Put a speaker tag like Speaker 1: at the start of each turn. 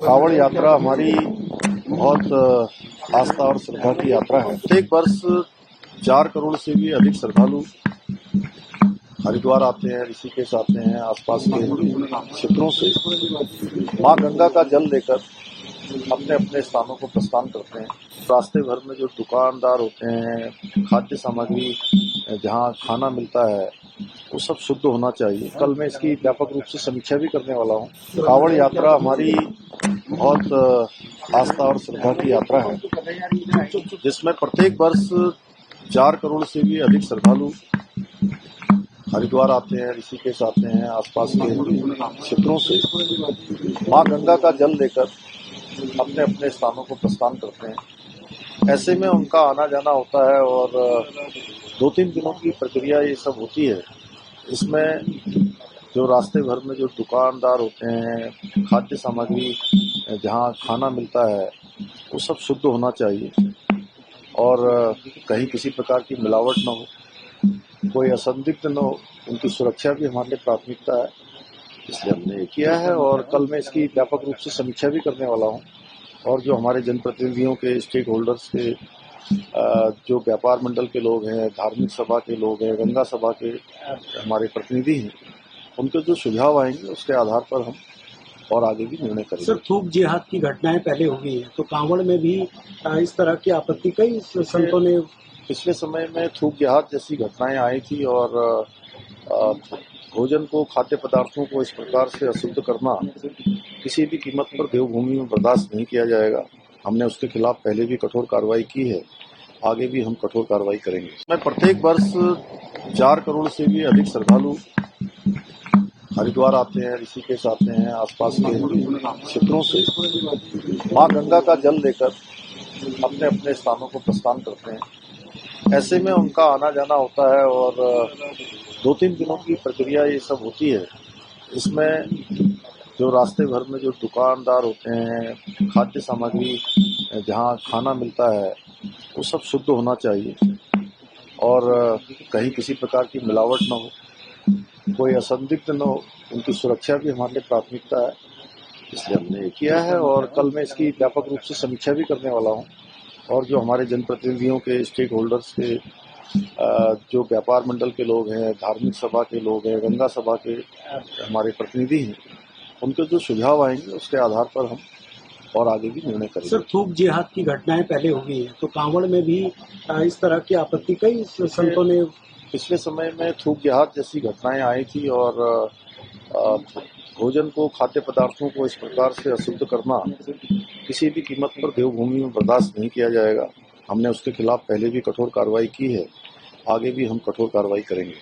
Speaker 1: कांवड़ यात्रा हमारी बहुत आस्था और श्रद्धा की यात्रा है। प्रत्येक वर्ष 4 करोड़ से भी अधिक श्रद्धालु हरिद्वार आते हैं, ऋषिकेश आते हैं, आसपास के क्षेत्रों से मां गंगा का जल लेकर अपने अपने स्थानों को प्रस्थान करते हैं। रास्ते भर में जो दुकानदार होते हैं, खाद्य सामग्री जहाँ खाना मिलता है, वो सब शुद्ध होना चाहिए। कल मैं इसकी व्यापक रूप से समीक्षा भी करने वाला हूँ। कांवड़ यात्रा हमारी बहुत आस्था और श्रद्धा की यात्रा है, जिसमें प्रत्येक वर्ष 4 करोड़ से भी अधिक श्रद्धालु हरिद्वार आते हैं, ऋषिकेश आते हैं, आसपास के क्षेत्रों से मां गंगा का जल लेकर अपने अपने स्थानों को प्रस्थान करते हैं। ऐसे में उनका आना जाना होता है और 2-3 दिनों की प्रक्रिया ये सब होती है। इसमें जो रास्ते भर में जो दुकानदार होते हैं, खाद्य सामग्री जहाँ खाना मिलता है, वो सब शुद्ध होना चाहिए और कहीं किसी प्रकार की मिलावट न हो, कोई असंदिग्ध न हो, उनकी सुरक्षा भी हमारे लिए प्राथमिकता है। इसलिए हमने ये किया है और कल मैं इसकी व्यापक रूप से समीक्षा भी करने वाला हूँ। और जो हमारे जनप्रतिनिधियों के, स्टेक होल्डर्स के, जो व्यापार मंडल के लोग हैं, धार्मिक सभा के लोग हैं, गंगा सभा के हमारे प्रतिनिधि हैं, उनके जो सुझाव आएंगे उसके आधार पर हम और आगे भी निर्णय करेंगे।
Speaker 2: सर, थूक जिहाद की घटनाएं पहले हुई हैं, तो कांवड़ में भी इस तरह की आपत्ति कई संतों ने
Speaker 1: पिछले समय में थूक जिहाद जैसी घटनाएं आई थी और भोजन को, खाद्य पदार्थों को इस प्रकार से अशुद्ध करना किसी भी कीमत पर देवभूमि में बर्दाश्त नहीं किया जाएगा। हमने उसके खिलाफ पहले भी कठोर कार्रवाई की है, आगे भी हम कठोर कार्रवाई करेंगे। मैं प्रत्येक वर्ष 4 करोड़ से भी अधिक श्रद्धालु हरिद्वार आते हैं, ऋषिकेश आते हैं, आसपास के क्षेत्रों से मां गंगा का जल लेकर अपने अपने स्थानों को प्रस्थान करते हैं। ऐसे में उनका आना जाना होता है और 2-3 दिनों की प्रक्रिया ये सब होती है। इसमें जो रास्ते भर में जो दुकानदार होते हैं, खाद्य सामग्री जहाँ खाना मिलता है, वो सब शुद्ध होना चाहिए और कहीं किसी प्रकार की मिलावट न हो, कोई असंदिग्ध न हो, उनकी सुरक्षा भी हमारे लिए प्राथमिकता है। इसलिए हमने ये किया है और कल मैं इसकी व्यापक रूप से समीक्षा भी करने वाला हूँ। और जो हमारे जनप्रतिनिधियों के, स्टेक होल्डर्स के, जो व्यापार मंडल के लोग हैं, धार्मिक सभा के लोग हैं, गंगा सभा के हमारे प्रतिनिधि हैं, उनके जो सुझाव आएंगे उसके आधार पर हम और आगे भी निर्णय करेंगे।
Speaker 2: सर, थूक जिहाद की घटनाएं पहले हुई हैं, तो कांवड़ में भी इस तरह की आपत्ति कई संतों ने
Speaker 1: पिछले समय में थूक जिहाद जैसी घटनाएं आई थी और भोजन को, खाद्य पदार्थों को इस प्रकार से अशुद्ध करना किसी भी कीमत पर देवभूमि में बर्दाश्त नहीं किया जाएगा। हमने उसके खिलाफ पहले भी कठोर कार्रवाई की है, आगे भी हम कठोर कार्रवाई करेंगे।